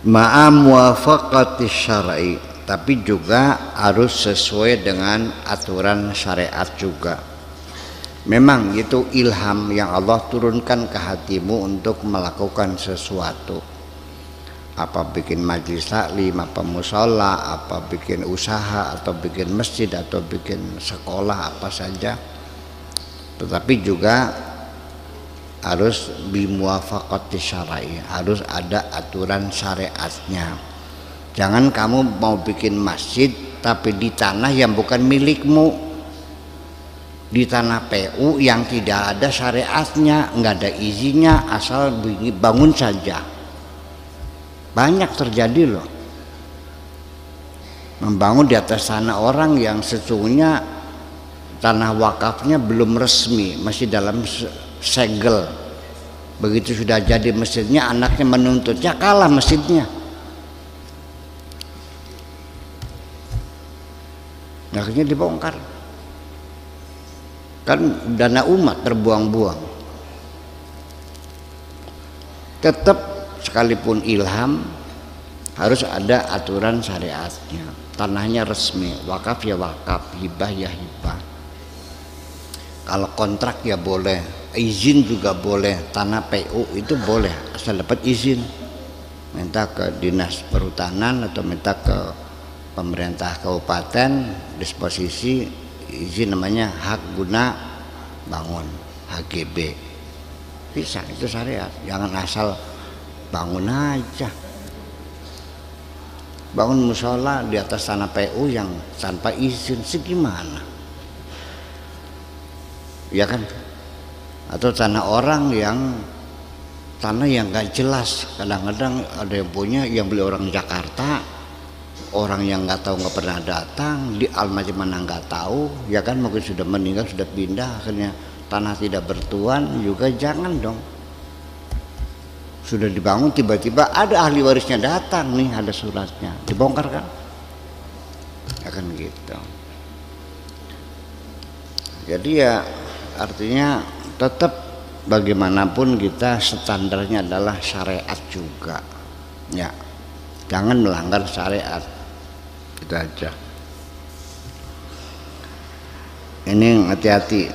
ma'a muwafaqati syar'i, tapi juga harus sesuai dengan aturan syariat juga. Memang itu ilham yang Allah turunkan ke hatimu untuk melakukan sesuatu, apa bikin majlis taklim, apa musola, apa bikin usaha, atau bikin masjid, atau bikin sekolah, apa saja. Tetapi juga harus bimuwafaqati syar'i, harus ada aturan syariatnya. Jangan kamu mau bikin masjid tapi di tanah yang bukan milikmu, di tanah PU yang tidak ada syariatnya, nggak ada izinnya, asal bangun saja. Banyak terjadi loh, membangun di atas tanah orang yang sesungguhnya tanah wakafnya belum resmi, masih dalam segel. Begitu sudah jadi masjidnya, anaknya menuntutnya, kalah masjidnya. Akhirnya dibongkar. Kan dana umat terbuang-buang. Tetap sekalipun ilham harus ada aturan syariatnya. Tanahnya resmi, wakaf ya wakaf, hibah ya hibah. Kalau kontrak ya boleh, izin juga boleh. Tanah PU itu boleh asal dapat izin. Minta ke dinas perhutanan atau minta ke pemerintah kabupaten, disposisi izin, namanya hak guna bangun, HGB. Bisa, itu syariat. Jangan asal bangun aja. Bangun musola di atas tanah PU yang tanpa izin, segimana? Ya kan? Atau tanah orang yang tanah yang gak jelas. Kadang-kadang ada yang punya, yang beli orang Jakarta, orang yang nggak tahu, nggak pernah datang, di almati mana nggak tahu, ya kan, mungkin sudah meninggal, sudah pindah, akhirnya tanah tidak bertuan juga. Jangan dong. Sudah dibangun, tiba-tiba ada ahli warisnya datang, nih ada suratnya, dibongkar kan? Akan gitu. Jadi ya artinya tetap bagaimanapun kita standarnya adalah syariat juga, ya. Jangan melanggar syariat. Itu aja. Ini hati-hati.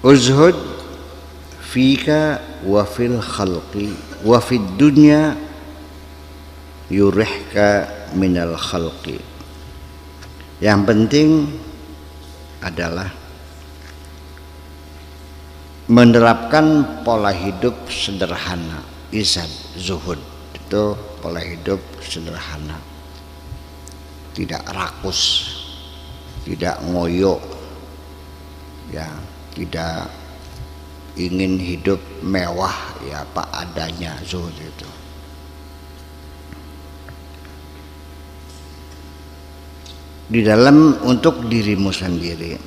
Uzhud fika wa fil khalqi wa fid dunya yurihka minal khalqi. Yang penting adalah menerapkan pola hidup sederhana, izad, zuhud. Itu pola hidup sederhana, tidak rakus, tidak ngoyo, ya, tidak ingin hidup mewah, ya apa adanya, zuhud itu. Di dalam untuk dirimu sendiri,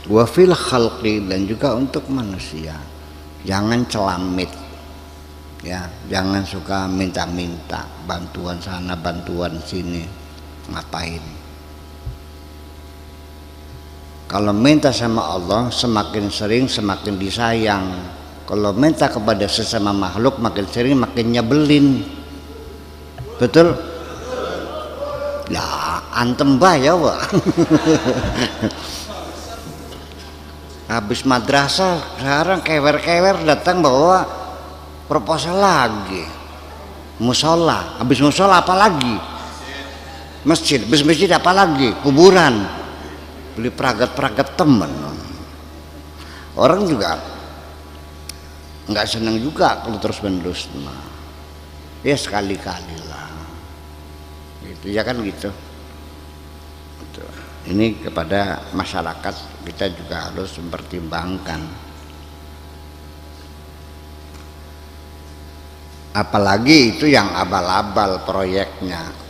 wa fil khalqi, dan juga untuk manusia. Jangan celamit, ya, jangan suka minta-minta bantuan sana bantuan sini. Ngapain? Kalau minta sama Allah semakin sering semakin disayang. Kalau minta kepada sesama makhluk makin sering makin nyebelin. Betul? Ya antem ya Pak. Habis madrasah sekarang kewer-kewer datang bawa proposal lagi. Musola, habis musola apa lagi? Masjid, habis masjid apa lagi? Kuburan. Beli peragat-peragat temen. Orang juga nggak senang juga kalau terus-menerus. Ya sekali-kali lah. Gitu ya kan gitu. Ini kepada masyarakat kita juga harus mempertimbangkan. Apalagi itu yang abal-abal proyeknya.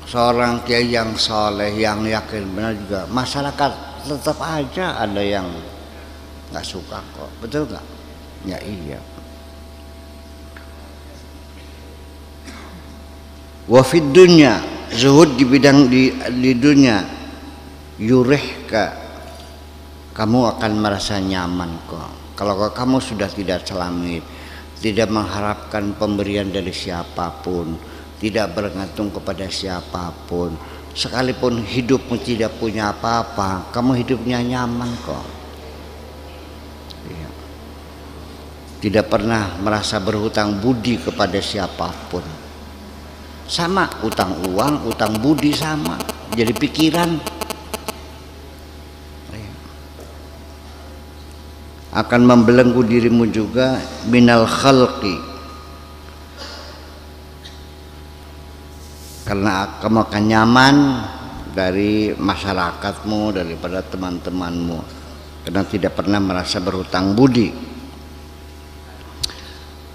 Seorang kiai yang soleh, yang yakin benar juga, masyarakat tetap aja ada yang nggak suka kok, betul nggak? Ya iya. Wafid dunya, zuhud di bidang di dunia, yurihka kamu akan merasa nyaman kok. Kalau kamu sudah tidak selami, tidak mengharapkan pemberian dari siapapun, tidak bergantung kepada siapapun, sekalipun hidupmu tidak punya apa-apa, kamu hidupnya nyaman kok. Tidak pernah merasa berhutang budi kepada siapapun. Sama, utang uang, utang budi sama, jadi pikiran. Akan membelenggu dirimu juga minal khalqi, karena kamu akan nyaman dari masyarakatmu, daripada teman-temanmu, karena tidak pernah merasa berhutang budi.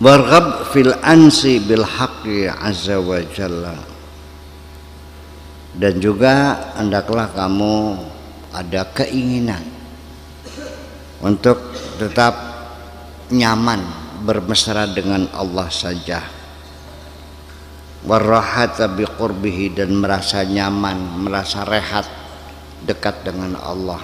Warghab fil ansi bil haqqi azza wa jalla, dan juga hendaklah kamu ada keinginan untuk tetap nyaman bermesra dengan Allah saja. Warahata biqurbihi, dan merasa nyaman, merasa rehat dekat dengan Allah.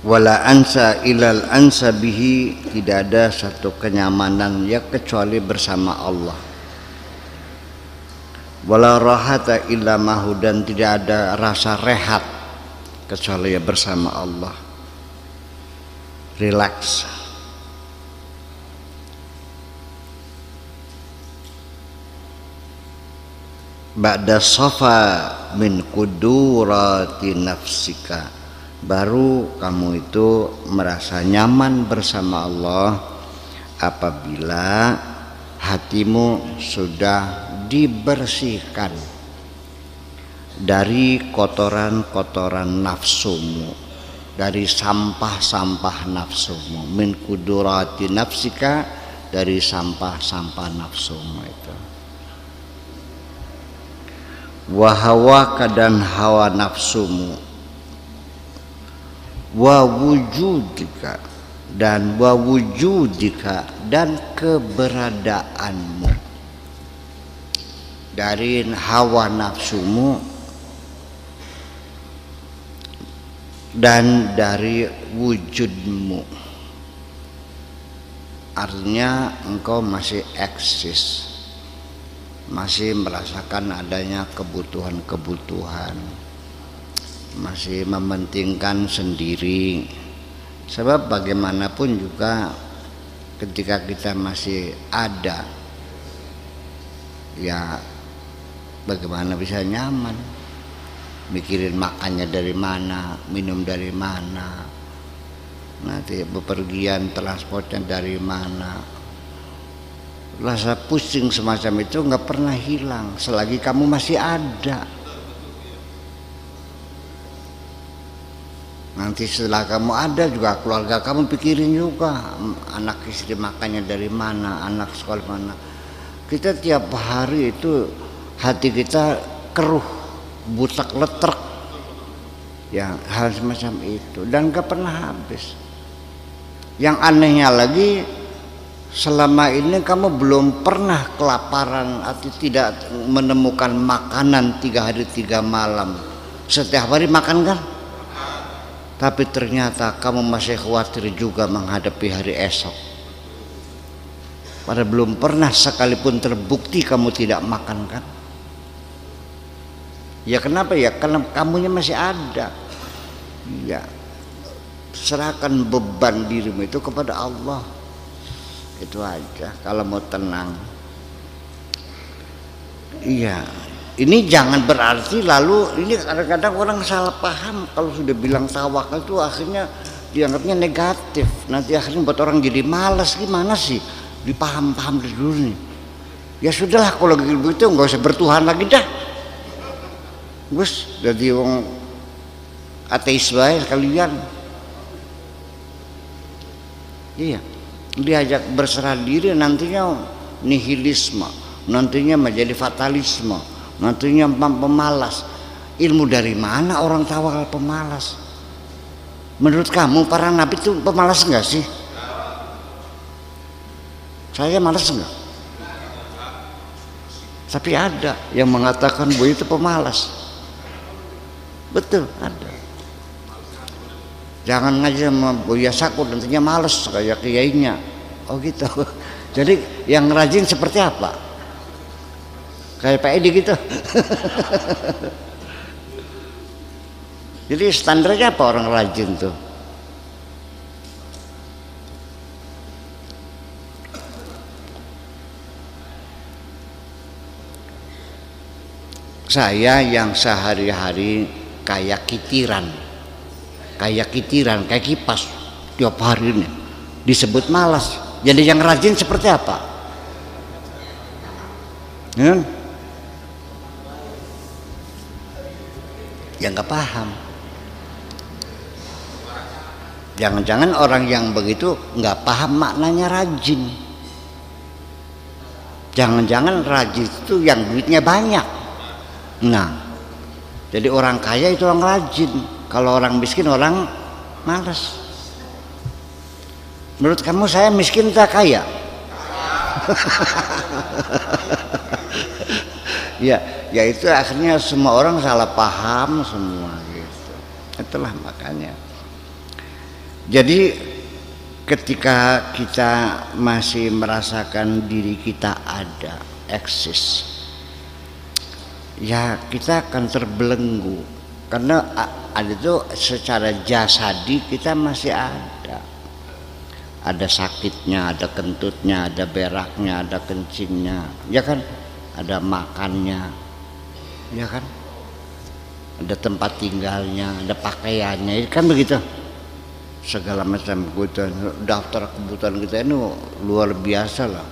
Wala ansa ilal ansa bihi, tidak ada satu kenyamanan ya kecuali bersama Allah. Wala rahata illa mahu, dan tidak ada rasa rehat kecuali ya bersama Allah. Relax. Ba'da safa min kudurati nafsika, baru kamu itu merasa nyaman bersama Allah apabila hatimu sudah dibersihkan dari kotoran-kotoran nafsumu, dari sampah-sampah nafsumu. Min kudurati nafsika, dari sampah-sampah nafsumu itu. Wahawaka, dan hawa nafsumu. Wa wujudika, dan wa wujudika, dan keberadaanmu. Dari hawa nafsumu dan dari wujudmu, artinya engkau masih eksis, masih merasakan adanya kebutuhan-kebutuhan, masih mementingkan sendiri. Sebab bagaimanapun juga ketika kita masih ada, ya bagaimana bisa nyaman, mikirin makannya dari mana, minum dari mana, nanti bepergian transportnya dari mana. Rasa pusing semacam itu nggak pernah hilang selagi kamu masih ada. Nanti setelah kamu ada juga keluarga kamu pikirin juga, anak istri makannya dari mana, anak sekolah mana. Kita tiap hari itu hati kita keruh, butak letrek, ya hal semacam itu, dan gak pernah habis. Yang anehnya lagi, selama ini kamu belum pernah kelaparan atau tidak menemukan makanan 3 hari 3 malam. Setiap hari makan kan? Tapi ternyata kamu masih khawatir juga menghadapi hari esok. Padahal belum pernah sekalipun terbukti kamu tidak makan kan? Ya kenapa ya? Karena kamunya masih ada. Ya, serahkan beban dirimu itu kepada Allah. Itu aja kalau mau tenang. Iya, ini jangan berarti lalu ini kadang-kadang orang salah paham kalau sudah bilang tawakal itu akhirnya dianggapnya negatif. Nanti akhirnya buat orang jadi malas. Gimana sih? Dipaham-paham dulu nih. Ya sudahlah kalau begitu nggak usah bertuhan lagi dah. Gus, jadi wong ateis wae kalian. Iya, diajak berserah diri nantinya nihilisme, nantinya menjadi fatalisme, nantinya pemalas. Ilmu dari mana orang tawakal pemalas? Menurut kamu para nabi itu pemalas enggak sih? Saya malas enggak? Tapi ada yang mengatakan Buya itu pemalas. Betul, ada. Jangan ngaji sama Buya Sakur, nantinya males kayak kiainya. Oh gitu. Jadi yang rajin seperti apa? Kayak Pak Edi gitu. Jadi standarnya apa orang rajin tuh? Saya yang sehari-hari kayak kitiran, kayak kipas tiap hari ini disebut malas. Jadi yang rajin seperti apa? Ya nggak paham. Jangan-jangan orang yang begitu nggak paham maknanya rajin. Jangan-jangan rajin itu yang duitnya banyak. Nah, jadi orang kaya itu orang rajin. Kalau orang miskin orang malas. Menurut kamu saya miskin tak kaya? Ya itu akhirnya semua orang salah paham semua gitu. Itulah makanya. Jadi ketika kita masih merasakan diri kita ada, eksis, ya kita akan terbelenggu karena ada itu secara jasadi kita masih ada sakitnya, ada kentutnya, ada beraknya, ada kencingnya, ya kan, ada makannya, ya kan, ada tempat tinggalnya, ada pakaiannya, kan begitu, segala macam kebutuhan. Daftar kebutuhan kita ini luar biasa lah,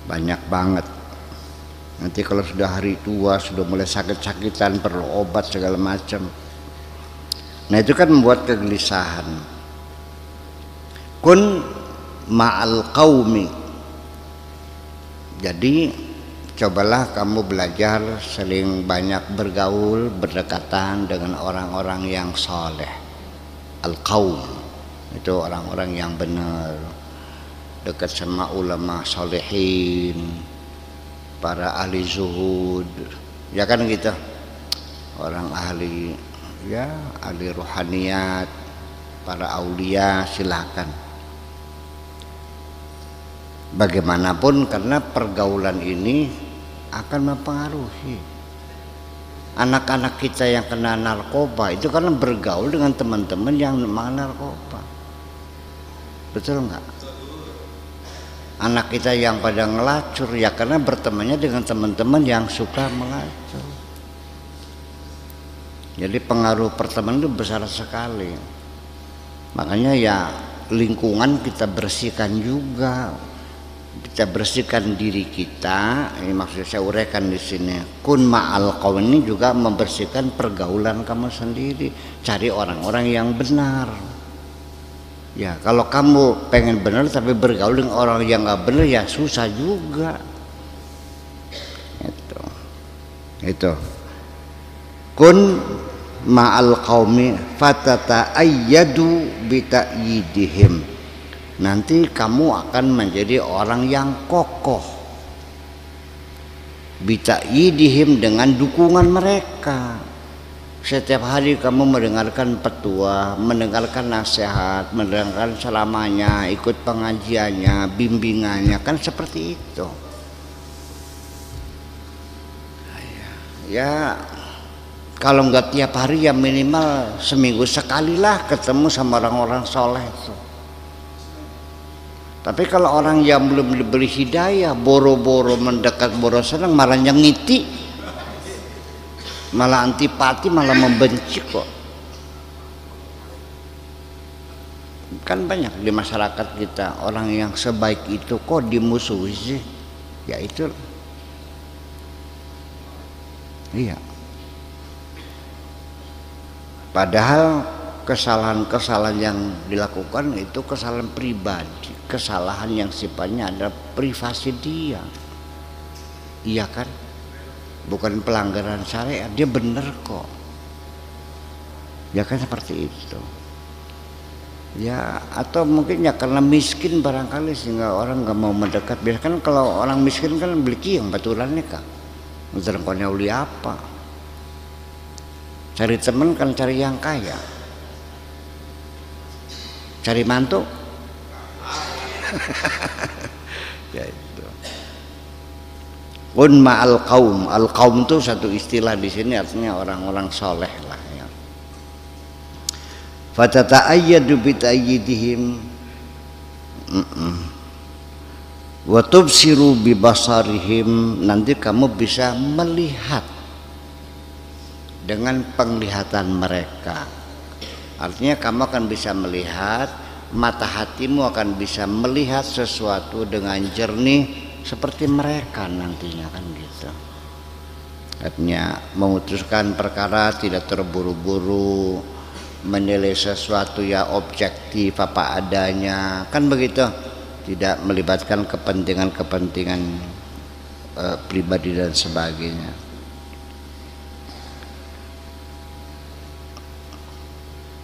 banyak banget. Nanti kalau sudah hari tua, sudah mulai sakit-sakitan, perlu obat segala macam. Nah itu kan membuat kegelisahan. Kun ma'al qaumi. Jadi cobalah kamu belajar sering banyak bergaul, berdekatan dengan orang-orang yang soleh. Al-qaum itu orang-orang yang benar, dekat sama ulama solehin, para ahli zuhud, ya kan gitu, orang ahli, ya ahli ruhaniyat, para aulia, silakan. Bagaimanapun karena pergaulan ini akan mempengaruhi anak-anak kita yang kena narkoba itu karena bergaul dengan teman-teman yang makan narkoba, betul nggak? Anak kita yang pada ngelacur ya karena bertemannya dengan teman-teman yang suka melacur. Jadi pengaruh pertemanan itu besar sekali. Makanya ya lingkungan kita bersihkan juga. Kita bersihkan diri kita. Ini maksud saya uraikan di sini. Kun ma'al qaum ini juga membersihkan pergaulan kamu sendiri. Cari orang-orang yang benar. Ya kalau kamu pengen benar tapi bergaul dengan orang yang nggak benar ya susah juga. Itu. Kun ma'al qaumi fatata ayyadu bita'yidihim. Nanti kamu akan menjadi orang yang kokoh. Bita'yidihim dengan dukungan mereka. Setiap hari kamu mendengarkan petua, mendengarkan nasihat, mendengarkan selamanya, ikut pengajiannya, bimbingannya, kan seperti itu. Ya kalau enggak tiap hari ya minimal seminggu sekali lah ketemu sama orang-orang soleh itu. Tapi kalau orang yang belum diberi hidayah, boro-boro mendekat, boro senang, malah nyengiti, malah antipati, malah membenci kok. Kan banyak di masyarakat kita orang yang sebaik itu kok dimusuhi sih. Ya itu. Iya. Padahal kesalahan-kesalahan yang dilakukan itu kesalahan pribadi, kesalahan yang sifatnya adalah privasi dia. Iya kan? Bukan pelanggaran syariat, dia benar kok. Ya kan seperti itu. Ya, atau mungkin ya karena miskin barangkali sehingga orang nggak mau mendekat. Biasanya kan kalau orang miskin kan beli kiong baturannya kak. Menterangkannya uli apa? Cari teman kan cari yang kaya. Cari mantu. Ya itu. Unma al kaum itu satu istilah di sini artinya orang-orang soleh lah. Fatata'ayyadu bita'ayyidihim wa tubsiru bibasarihim, nanti kamu bisa melihat dengan penglihatan mereka. Artinya kamu akan bisa melihat, mata hatimu akan bisa melihat sesuatu dengan jernih seperti mereka nantinya kan gitu. Artinya memutuskan perkara tidak terburu-buru, menilai sesuatu ya objektif apa adanya kan begitu, tidak melibatkan kepentingan pribadi dan sebagainya.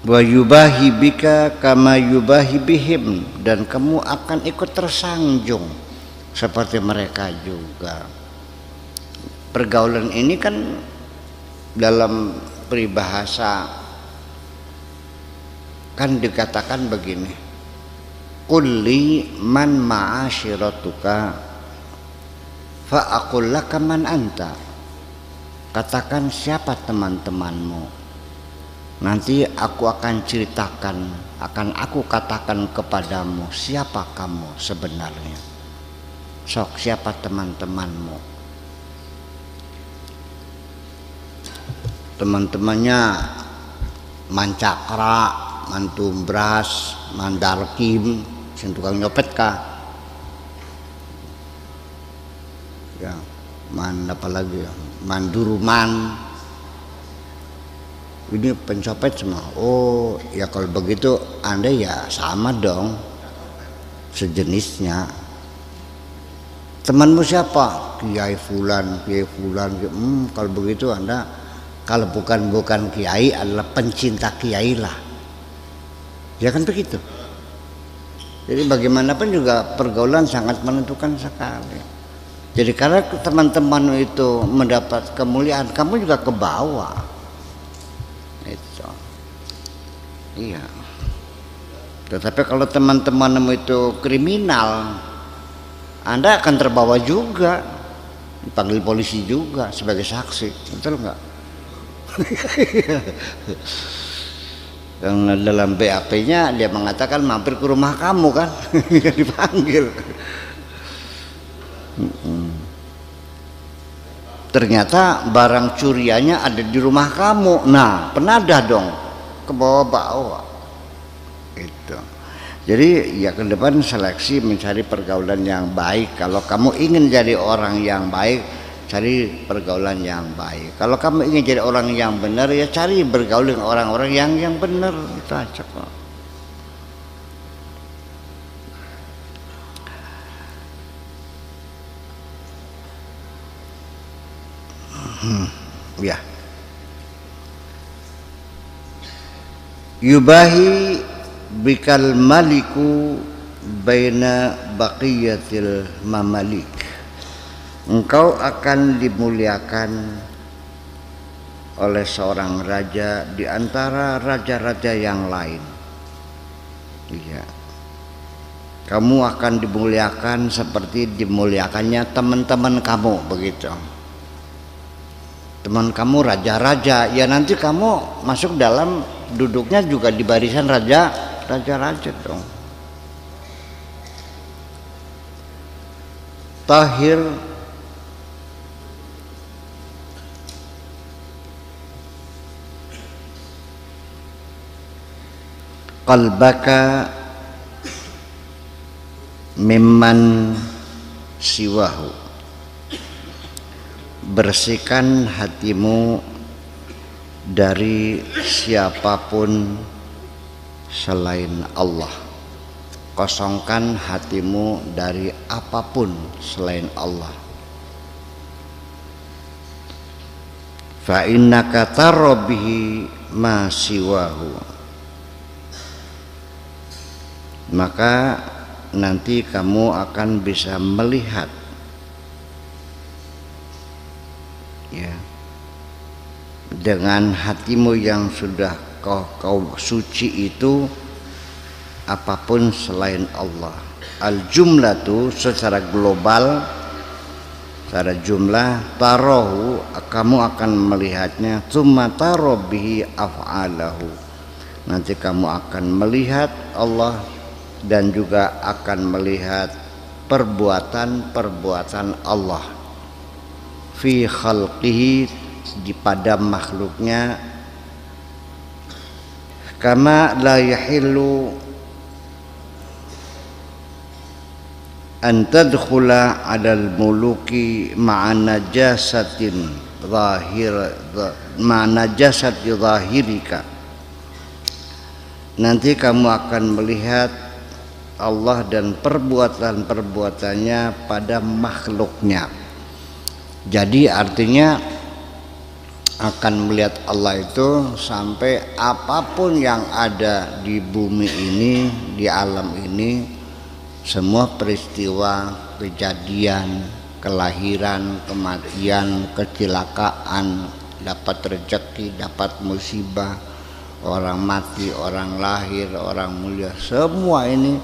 Wa yubahi bika kama yubahi bihim, dan kamu akan ikut tersanjung seperti mereka juga. Pergaulan ini kan dalam peribahasa kan dikatakan begini, kulli man ma'ashiratuka fa aqul laka man anta, katakan siapa teman-temanmu, nanti aku akan ceritakan, akan aku katakan kepadamu siapa kamu sebenarnya. Sok, siapa teman-temanmu? Teman-temannya mancakra, mantumbras, mandarkim, sing tukang nyopet kah? Ya, apa lagi ya? Manduruman. Ini pencopet semua. Oh, ya kalau begitu Anda ya sama dong, sejenisnya. Temanmu siapa? Kiai Fulan, Kiai Fulan. Kalau begitu Anda, kalau bukan kiai adalah pencinta kiai lah. Ya kan begitu. Jadi bagaimanapun juga pergaulan sangat menentukan sekali. Jadi karena teman-teman itu mendapat kemuliaan, kamu juga ke bawah. Itu. Iya. Tetapi kalau teman-temanmu itu kriminal, Anda akan terbawa juga, dipanggil polisi juga sebagai saksi, betul nggak? Yang dalam BAP-nya dia mengatakan mampir ke rumah kamu kan, dipanggil. Ternyata barang curiannya ada di rumah kamu. Nah, penadah dong, ke bawah-bawah. Itu. Jadi ya ke depan seleksi mencari pergaulan yang baik. Kalau kamu ingin jadi orang yang baik, cari pergaulan yang baik. Kalau kamu ingin jadi orang yang benar, ya cari bergaul dengan orang-orang yang benar. Itu aja kok. Ya. Yubahi bikal maliku baina baqiyatil mamalik. Engkau akan dimuliakan oleh seorang raja di antara raja-raja yang lain. Iya. Kamu akan dimuliakan seperti dimuliakannya teman-teman kamu, begitu. Teman kamu raja-raja, ya nanti kamu masuk dalam duduknya juga di barisan raja-raja dong. Tahir qalbaka mimman siwahu, bersihkan hatimu dari siapapun selain Allah. Kosongkan hatimu dari apapun selain Allah. Fa innaka tarbihi ma siwahu, maka nanti kamu akan bisa melihat ya, dengan hatimu yang sudah kau suci itu, apapun selain Allah. Al-jumlatu secara global, secara jumlah, tarahu, kamu akan melihatnya, tsumma tara bihi af'alahu, nanti kamu akan melihat Allah dan juga akan melihat perbuatan-perbuatan Allah fi khalqihi, di pada makhluknya, kama la yahillu an tadkhula 'alal muluki ma'a najasatin najasati zahirika, nanti kamu akan melihat Allah dan perbuatan-perbuatannya pada makhluknya. Jadi artinya akan melihat Allah itu sampai apapun yang ada di bumi ini, di alam ini, semua peristiwa, kejadian, kelahiran, kematian, kecelakaan, dapat rezeki, dapat musibah, orang mati, orang lahir, orang mulia, semua ini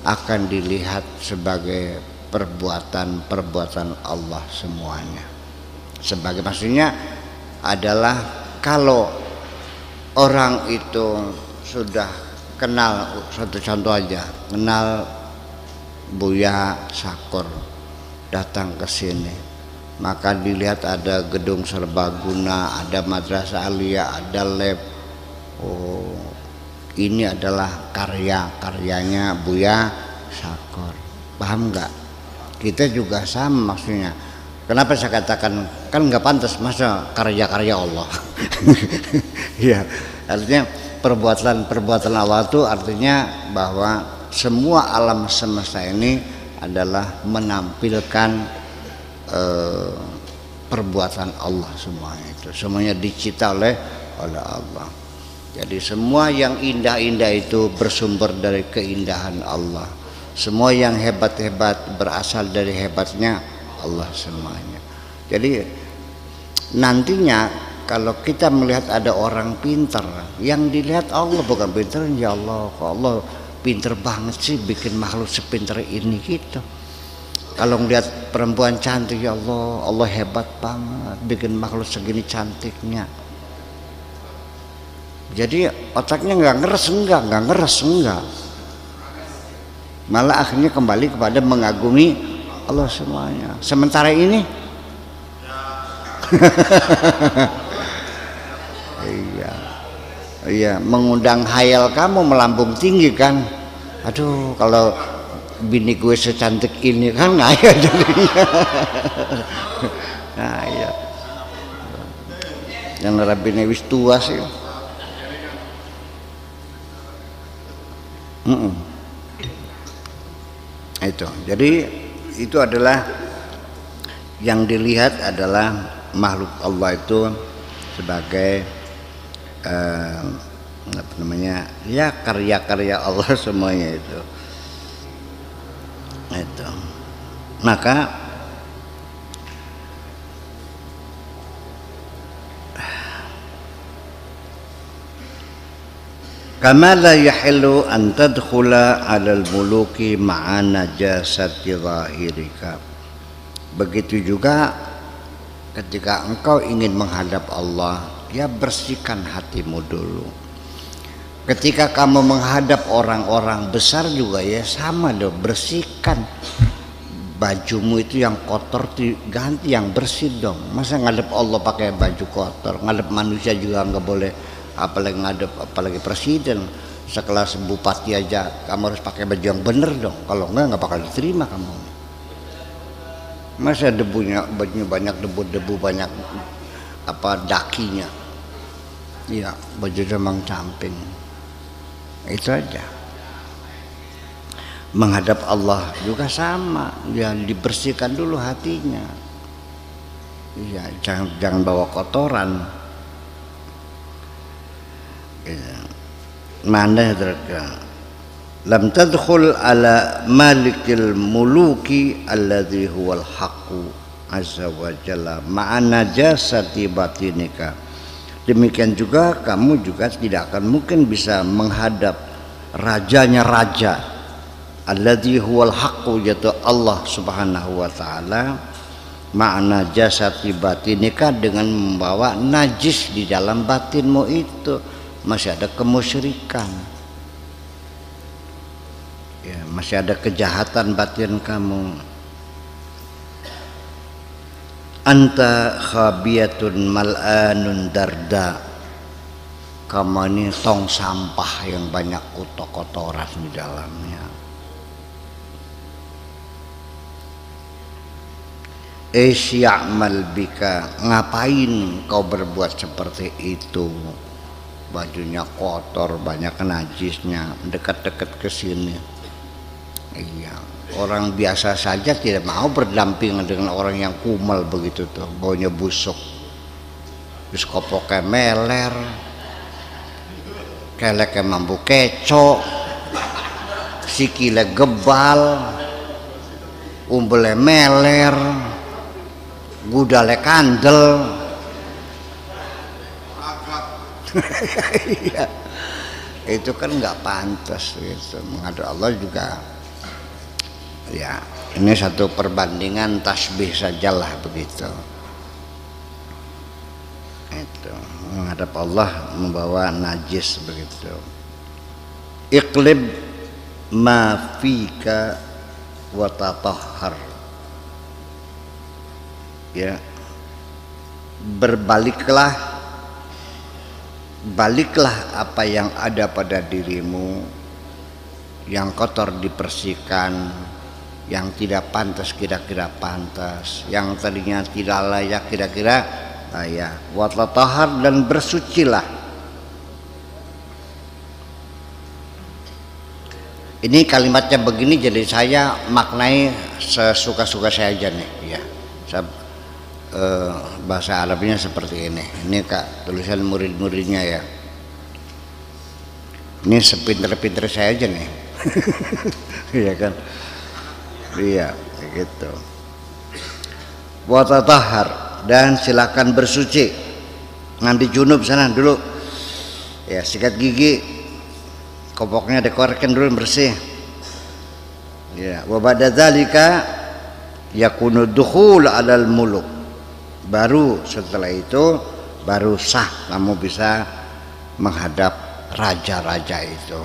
akan dilihat sebagai perbuatan-perbuatan Allah semuanya. Sebagai maksudnya adalah kalau orang itu sudah kenal, satu contoh aja, kenal Buya Sakur, datang ke sini, maka dilihat ada gedung serbaguna, ada madrasah aliyah, ada lab. Oh, ini adalah karya-karyanya Buya Sakur. Paham nggak? Kita juga sama maksudnya. Kenapa saya katakan kan nggak pantas, masa karya-karya Allah? Ya, artinya perbuatan Allah itu artinya bahwa semua alam semesta ini adalah menampilkan perbuatan Allah semuanya itu. Semuanya dicipta oleh Allah. Jadi semua yang indah-indah itu bersumber dari keindahan Allah. Semua yang hebat-hebat berasal dari hebatnya Allah semuanya. Jadi nantinya kalau kita melihat ada orang pintar, yang dilihat Allah bukan pintar, ya Allah, kok Allah pintar banget sih bikin makhluk sepintar ini gitu. Kalau melihat perempuan cantik, ya Allah, Allah hebat banget bikin makhluk segini cantiknya. Jadi otaknya nggak ngeres enggak. Malah akhirnya kembali kepada mengagumi Allah semuanya. Sementara ini iya, mengundang hayal kamu melambung tinggi kan. Aduh, kalau bini gue secantik ini kan ngayal jadinya. Nah, iya. Yang rabine wis tua sih. Itu. Jadi itu adalah yang dilihat adalah makhluk Allah itu sebagai apa namanya, ya karya-karya Allah semuanya itu. Maka kama la yahillu an tadkhula 'alal muluki ma'a najasati zahirika. Begitu juga ketika engkau ingin menghadap Allah, ya bersihkan hatimu dulu. Ketika kamu menghadap orang-orang besar juga ya sama dong, bersihkan bajumu itu yang kotor diganti yang bersih dong. Masa ngadep Allah pakai baju kotor? Ngadep manusia juga nggak boleh, apalagi ngadep apalagi presiden sekelas bupati aja kamu harus pakai baju yang bener dong. Kalau nggak bakal diterima kamu. Masa debunya bajunya banyak debu banyak apa dakinya? Iya, baju demang camping. Itu aja. Menghadap Allah juga sama, ya dibersihkan dulu hatinya. Iya, jangan bawa kotoran. Ya. Mana terkena lam tadkhul ala malikil muluki alladhi huwal haqqu azza wa jalla ma'ana jasati batinika. Demikian juga kamu juga tidak akan mungkin bisa menghadap rajanya raja alladhi huwal haqqu, yaitu Allah subhanahu wa ta'ala, makna jasati batinika dengan membawa najis di dalam batinmu itu. Masih ada kemusyrikan ya, masih ada kejahatan batin kamu. Anta khabiyatun mal'anun darda, kamu ini tong sampah yang banyak kotoran di dalamnya. Ya'mal bika, ngapain kau berbuat seperti itu? Bajunya kotor, banyak najisnya, dekat-dekat ke sini. Iya, orang biasa saja tidak mau berdampingan dengan orang yang kumal begitu tuh, baunya busuk. Terus kopoknya meler, keleknya mambu keco, sikile gebal, umbelnya meler, gudale kandel. Iya, itu kan nggak pantas gitu menghadap Allah juga. Ya, ini satu perbandingan tasbih sajalah begitu. Itu menghadap Allah membawa najis begitu. Iqlib ma fika wa tatahhar. Ya, baliklah apa yang ada pada dirimu, yang kotor dibersihkan, yang tidak pantas kira-kira pantas, yang tadinya tidak layak kira-kira layak. Wa tatahhar, dan bersucilah. Ini kalimatnya begini, jadi saya maknai sesuka-suka saya aja nih ya. Bahasa Arabnya seperti ini. Ini Kak tulisan murid-muridnya ya. Ini sepinter-pinter saya aja nih. Iya kan? Iya, gitu. Wa tatahhar, dan silakan bersuci. Mandi junub sana dulu. Ya, sikat gigi. Kopoknya dikeluarkan dulu bersih. Ya, wa ba'da dzalika yakunu dukhul 'alal muluk. Baru setelah itu baru sah kamu bisa menghadap raja-raja itu.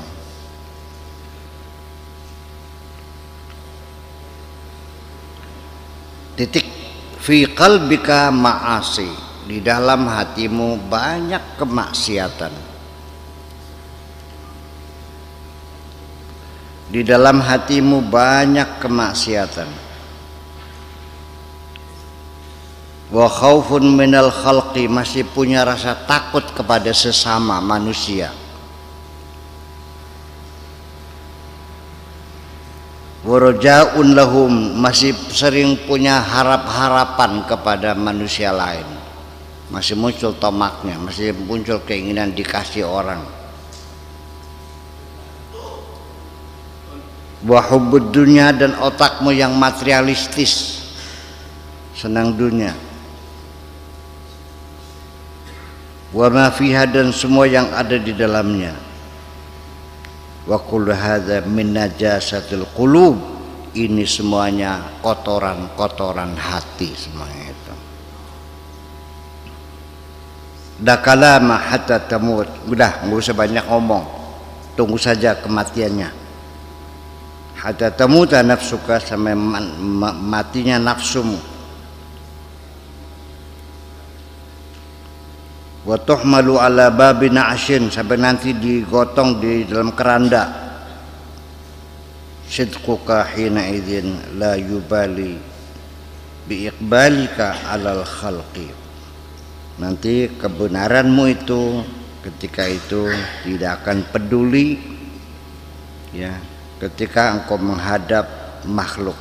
Titik fi qalbika ma'asi, di dalam hatimu banyak kemaksiatan. Di dalam hatimu banyak kemaksiatan. Wa khaufun minal khalqi, masih punya rasa takut kepada sesama manusia. Wa raja'un lahum, masih sering punya harap-harapan kepada manusia lain. Masih muncul tomaknya, masih muncul keinginan dikasih orang. Wa hubbud dunya, dan otakmu yang materialistis, senang dunia. Wa ma fiha, dan semua yang ada di dalamnya. Wa kullu hadza min najasatil qulub, ini semuanya kotoran-kotoran hati semuanya itu. Dakalama hatta tamut, udah nggak usah banyak ngomong, tunggu saja kematiannya. Hatta tamuta nafsuka, sampai matinya nafsumu. Wa tuhmalu ala babi na'shin, sampai nanti digotong di dalam keranda. Sidquka hina idzin la yubali bi iqbalika alal khalqi, nanti kebenaranmu itu ketika itu tidak akan peduli ya ketika engkau menghadap makhluk.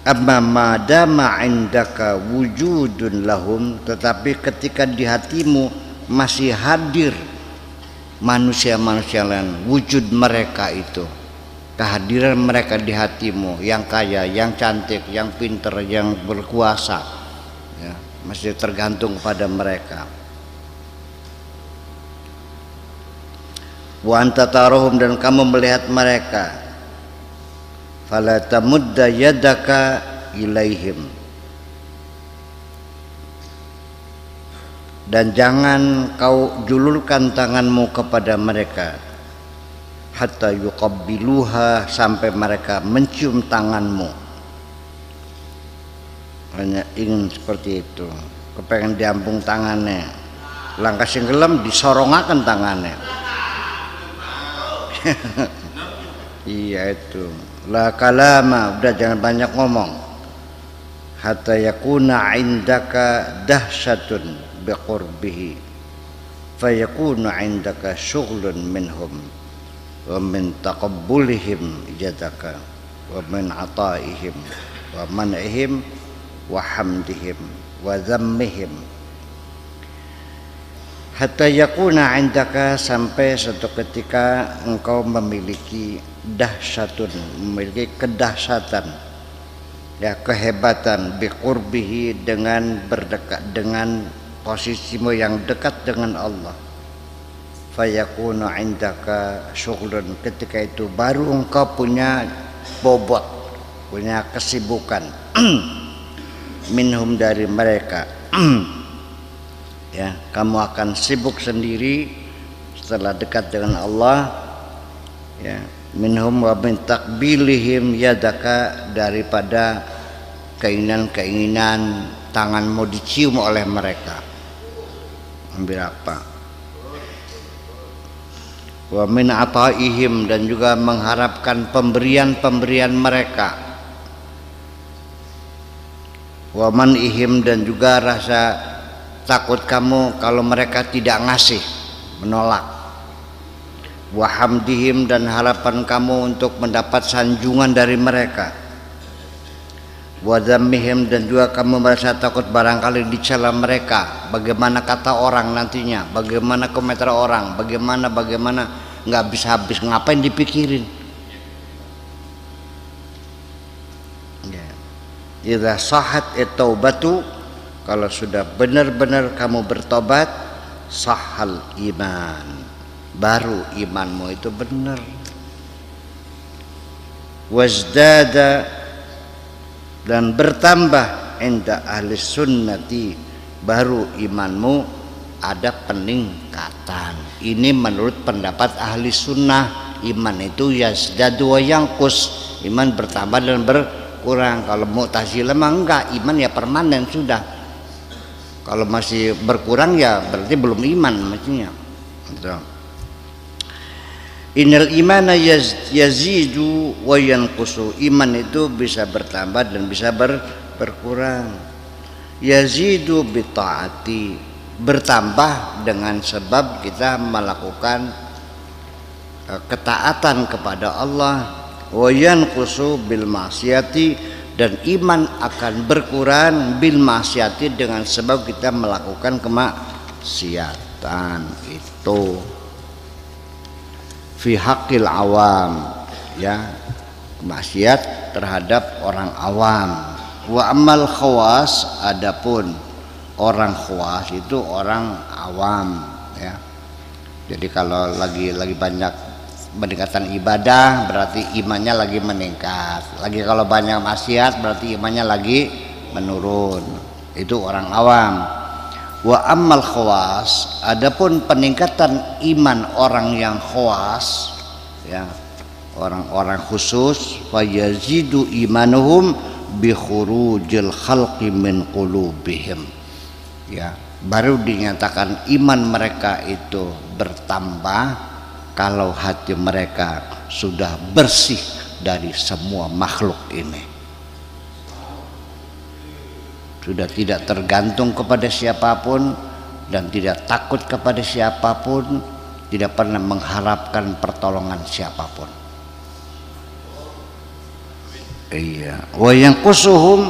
Amma madama indaka wujudun lahum, tetapi ketika di hatimu masih hadir manusia-manusia lain, wujud mereka itu, kehadiran mereka di hatimu, yang kaya, yang cantik, yang pinter, yang berkuasa, ya, masih tergantung pada mereka. Wa anta tarahum, dan kamu melihat mereka, fala tamudda yadaka ilaihim, dan jangan kau julurkan tanganmu kepada mereka, hatta yuqabbiluha, sampai mereka mencium tanganmu. Hanya ingin seperti itu, kepengen diampung tangannya, langkah singgelam disorongakan tangannya. Iya itu, la kalama, udah jangan banyak ngomong. Hatta yakuna indaka dahsyatun biqurbihi, fayakunu indaka syughlun minhum, wa min taqabbulihim jadaka, wa min ataihim, wa man'ihim, wa hamdihim, wa dhammihim. Hatta yakuna indaka, sampai suatu ketika engkau memiliki dahsyatun, memiliki kedahsyatan, ya, kehebatan, biqurbihi, dengan berdekat, dengan posisimu yang dekat dengan Allah. Fayakunu indaka syughlun, ketika itu baru engkau punya bobot, punya kesibukan minhum, dari mereka. Ya, kamu akan sibuk sendiri setelah dekat dengan Allah, ya, minhum wa min takbilihim yadaka, daripada keinginan-keinginan tanganmu dicium oleh mereka. Ambil apa? Wa min ataihim, dan juga mengharapkan pemberian-pemberian mereka. Wa man'ihim, dan juga rasa takut kamu kalau mereka tidak ngasih, menolak. Wa hamdihim, dan harapan kamu untuk mendapat sanjungan dari mereka. Wa dhammihim, dan juga kamu merasa takut barangkali dicela mereka, bagaimana kata orang nantinya, bagaimana komentar orang, bagaimana nggak habis-habis, ngapain dipikirin. Idza sahat at-taubatu, kalau sudah benar-benar kamu bertobat, sahal iman, baru imanmu itu benar. Wazdada, dan bertambah, inda ahli sunnati, baru imanmu ada peningkatan. Ini menurut pendapat ahli sunnah. Iman itu yazdadu wa yanqus, iman bertambah dan berkurang. Kalau Mu'tazilah mah enggak, iman ya permanen sudah. Kalau masih berkurang ya berarti belum iman maksudnya. Innal imana yazidu wa yanqusu, iman itu bisa bertambah dan bisa berkurang. Yazidu bi taati, bertambah dengan sebab kita melakukan ketaatan kepada Allah. Wa yanqusu bil ma'siyati, dan iman akan berkurang bil maksiati, dengan sebab kita melakukan kemaksiatan. Itu fi haqqil awam, ya, maksiat terhadap orang awam. Wa amal khawas, adapun orang khawas itu orang awam, ya. Jadi kalau lagi banyak peningkatan ibadah, berarti imannya lagi meningkat. Lagi kalau banyak maksiat, berarti imannya lagi menurun. Itu orang awam. Wa ammal khawas, adapun peningkatan iman orang yang khawas, ya, orang-orang khusus, fa yazidu imanuhum bi khurujil khalqi min qulubihim, ya, baru dinyatakan iman mereka itu bertambah kalau hati mereka sudah bersih dari semua makhluk ini, sudah tidak tergantung kepada siapapun dan tidak takut kepada siapapun, tidak pernah mengharapkan pertolongan siapapun. Iya, wa yanqusuhum,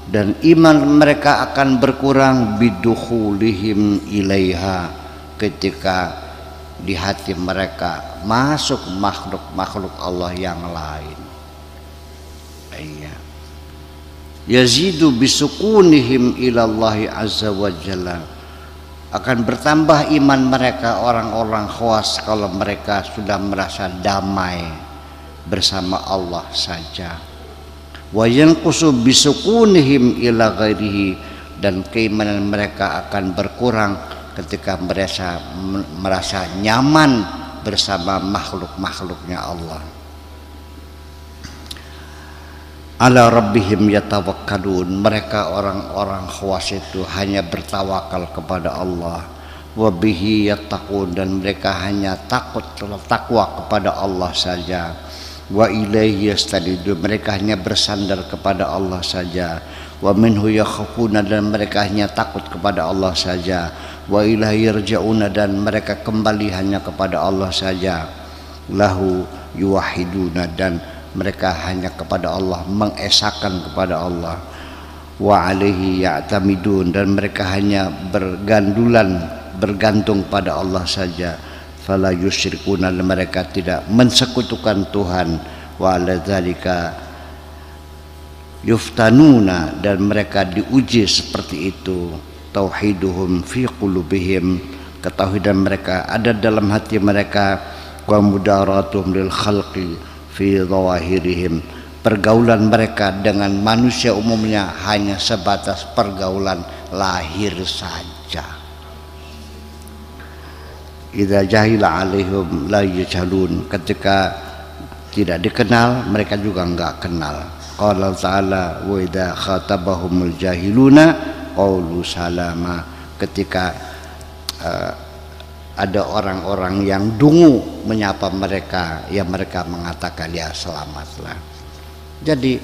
dan iman mereka akan berkurang bidukhulihim ilaiha, ketika di hati mereka masuk makhluk-makhluk Allah yang lain. Iya. Yazidu bisukunihim ilallahi azza wa jalla, akan bertambah iman mereka orang-orang khawas kalau mereka sudah merasa damai bersama Allah saja. Wa yanqusu bisukunihim ila ghairihi, dan keimanan mereka akan berkurang ketika merasa nyaman bersama makhluk-makhluknya Allah. Ala rabbihim yatawakkalun, mereka orang-orang khawas itu hanya bertawakal kepada Allah. Wa bihi yattaqun, dan mereka hanya takwa kepada Allah saja. Wa ilaihi yastanidu, mereka hanya bersandar kepada Allah saja. Wa minhu yakhafuna, dan mereka hanya takut kepada Allah saja. Wa ilaihi yarja'una, dan mereka kembali hanya kepada Allah saja. Lahu yuwahiduna, dan mereka hanya kepada Allah, mengesahkan kepada Allah. Wa alaihi ya'tamidun, dan mereka hanya bergantung pada Allah saja. Fala yusyrikuna, mereka tidak mensekutukan Tuhan. Wa ala dzalika yuftanuna, dan mereka diuji seperti itu. Tauhiduhum fi qulubihim, ketauhidan mereka ada dalam hati mereka. Wa mudaratuhum lil khalqi fi zawahirihim, pergaulan mereka dengan manusia umumnya hanya sebatas pergaulan lahir saja. Idza jahila alaihim la yajhalun, ketika tidak dikenal mereka juga enggak kenal. Qala ta'ala wa idza khatabahumul jahiluna qaulu salama, ketika ada orang-orang yang dungu menyapa mereka, ya mereka mengatakan ya selamatlah. Jadi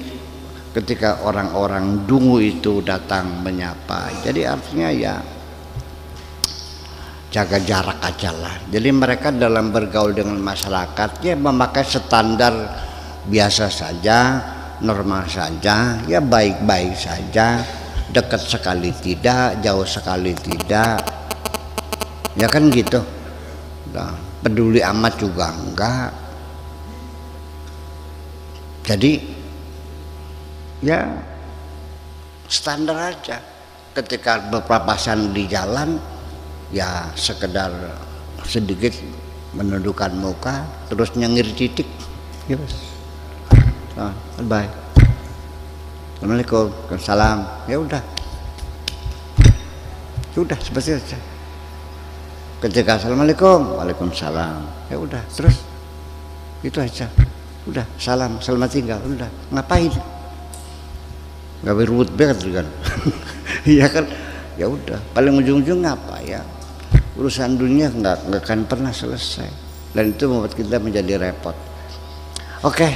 ketika orang-orang dungu itu datang menyapa, jadi artinya ya jaga jarak aja lah. Jadi mereka dalam bergaul dengan masyarakat ya memakai standar biasa saja, normal saja, ya baik-baik saja, dekat sekali tidak, jauh sekali tidak. Ya kan gitu. Nah, peduli amat juga enggak. Jadi ya standar aja. Ketika berpapasan di jalan ya sekedar sedikit menundukkan muka, terus nyengir titik. Ya bos. Nah, bye. Assalamualaikum. Waalaikumsalam. Ya udah. Sudah seperti itu. Ketika assalamualaikum, waalaikumsalam, ya udah, terus itu aja, udah salam, selamat tinggal, udah ngapain? Nggak berubut banget kan? Iya kan? Ya udah, paling ujung-ujung ngapa ya? Urusan dunia nggak akan pernah selesai, dan itu membuat kita menjadi repot. Oke.